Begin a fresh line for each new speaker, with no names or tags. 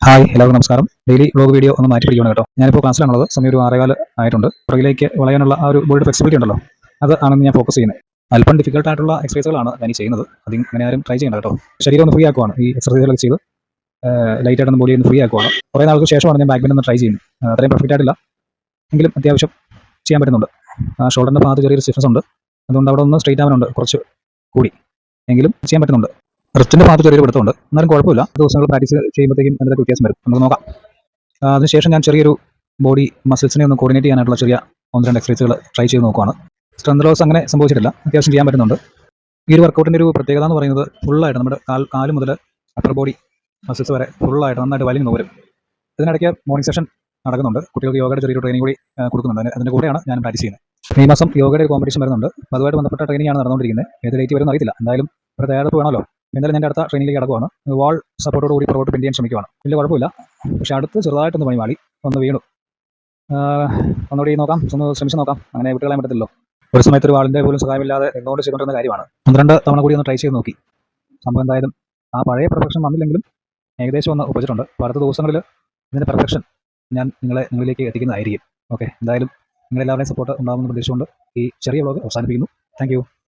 Hi എല്ലാവർക്കും നമസ്കാരം. Daily vlog video ഒന്ന് മാറ്റി പിടിക്കണം കേട്ടോ. ഞാനിപ്പോൾ ക്ലാസ്സിലാണുള്ളത്. സമയം ഒരു 6:15 ആയിട്ടുണ്ട്. പുറകിലേക്ക് വളയാനുള്ള ആ ഒരു ബോഡിയുടെ ഫ്ലെക്സിബിലിറ്റി ഉണ്ടല്ലോ, അത് ആണെന്ന് ഞാൻ ഫോക്കസ് ചെയ്യുന്നത്. അല്പം ഡിഫിക്കൽട്ട് ആയിട്ടുള്ള എക്സസൈസുകളാണ് ഞാൻ ഈ ചെയ്യുന്നത്. അങ്ങനെ ആരും ട്രൈ ചെയ്യണ്ട കേട്ടോ. ശരീരം ഒന്ന് ഫ്രീ ആക്കുവാണ് ഈ എക്സസൈസുകളൊക്കെ ചെയ്ത് ലൈറ്റായിട്ടൊന്ന് ബോഡി ഒന്ന് ഫ്രീ ആക്കുവാണ്. കുറേ നാൾക്ക് ശേഷമാണ് ഞാൻ ബാക്ക് ബെൻഡ് ഒന്ന് ട്രൈ ചെയ്യുന്നത്. അത്രയും പെർഫെക്റ്റ് ആയിട്ടില്ല, എങ്കിലും അത്യാവശ്യം ചെയ്യാൻ പറ്റുന്നുണ്ട്. ഷോൾഡറിൻ്റെ ഭാഗത്ത് ചെറിയൊരു സ്റ്റിഫ്നെസ് ഉണ്ട്, അതുകൊണ്ട് അവിടെ ഒന്ന് സ്ട്രെയിറ്റ് ആവാനുണ്ട് കുറച്ച് കൂടി, എങ്കിലും ചെയ്യാൻ പറ്റുന്നുണ്ട്. റിസ്റ്റിൻ്റെ ഭാഗത്ത് ചെറിയൊരു പിടുത്തമുണ്ട്, എന്നാലും കുഴപ്പമില്ല. ദിവസങ്ങൾ പ്രാക്ടീസ് ചെയ്യുമ്പോഴത്തേക്കും അതിൻ്റെ വ്യത്യാസം വരും. നമുക്ക് നോക്കാം. അതിനുശേഷം ഞാൻ ചെറിയൊരു ബോഡി മസിൽസിനെ ഒന്ന് കോർഡിനേറ്റ് ചെയ്യാനായിട്ടുള്ള ചെറിയ 1-2 എക്സസൈസുകൾ ട്രൈ ചെയ്ത് നോക്കുവാണ്. സ്ട്രെങ്ത് ലോസ് അങ്ങനെ സംഭവിച്ചിട്ടില്ല, അത്യാവശ്യം ചെയ്യാൻ പറ്റുന്നുണ്ട്. ഈ ഒരു വർക്കൗട്ടിൻ്റെ ഒരു പ്രത്യേകത എന്ന് പറയുന്നത് ഫുള്ളായിട്ട് നമ്മുടെ കാല് മുതൽ അപ്പർ ബോഡി മസിൽസ് വരെ ഫുള്ളായിട്ട് നന്നായിട്ട് വലിഞ്ഞു വരും. ഇതിനിടയ്ക്ക് മോർണിംഗ് സെഷൻ നടക്കുന്നുണ്ട്. കുട്ടികൾക്ക് യോഗയുടെ ചെറിയൊരു ട്രെയിനിങ് കൂടി കൊടുക്കുന്നുണ്ട്. അതിൻ്റെ കൂടെയാണ് ഞാൻ പ്രാക്ടീസ് ചെയ്യുന്നത്. ഈ മാസം യോഗയുടെ ഒരു കോമ്പറ്റീഷൻ വരുന്നുണ്ട്. അപ്പോൾ അതുമായിട്ട് ബന്ധപ്പെട്ട ട്രെയിനിങ് ആണ് നടന്നുകൊണ്ടിരിക്കുന്നത്. ഏത് ഡേറ്റ് വരുമെന്ന് അറിയത്തില്ല. എന്തായാലും ഒരു തയ്യാറെടുപ്പ് വേണമല്ലോ. എന്തായാലും ഞാൻ അടുത്ത ട്രെയിനിലേക്ക് കിടക്കുവാണ്. വാൾ സപ്പോർട്ടോട് കൂടി പുറകോട്ട് ബെൻഡ് ചെയ്യാൻ ശ്രമിക്കുവാണ്. വലിയ കുഴപ്പമില്ല, പക്ഷേ അടുത്ത് ചെറുതായിട്ടൊന്ന് പണി മാറി, ഒന്ന് വീണു. ഒന്നുകൂടി നോക്കാം, ഒന്ന് ശ്രമിച്ച് നോക്കാം. അങ്ങനെ വിട്ടുകളയാൻ പറ്റത്തില്ലോ. ഒരു സമയത്ത് ഒരു വാളിൻ്റെ പോലും സഹായമില്ലാതെ നിന്നുകൊണ്ട് ചെയ്തുകൊണ്ടിരുന്ന കാര്യമാണ്. 1-2 തവണ കൂടി ഒന്ന് ട്രൈ ചെയ്ത് നോക്കി. സംഭവം എന്തായാലും ആ പഴയ പെർഫെക്ഷൻ വന്നില്ലെങ്കിലും ഏകദേശം ഒന്ന് ഒപ്പിച്ചിട്ടുണ്ട്. അപ്പോൾ അടുത്ത ദിവസങ്ങളിൽ ഇതിൻ്റെ പെർഫെക്ഷൻ ഞാൻ നിങ്ങളിലേക്ക് എത്തിക്കുന്നതായിരിക്കും. ഓക്കെ, എന്തായാലും നിങ്ങളെല്ലാവരുടെയും സപ്പോർട്ട് ഉണ്ടാകുമെന്ന് പ്രതീക്ഷിച്ചുകൊണ്ട് ഈ ചെറിയ വ്ലോഗ് അവസാനിപ്പിക്കുന്നു. Thank you.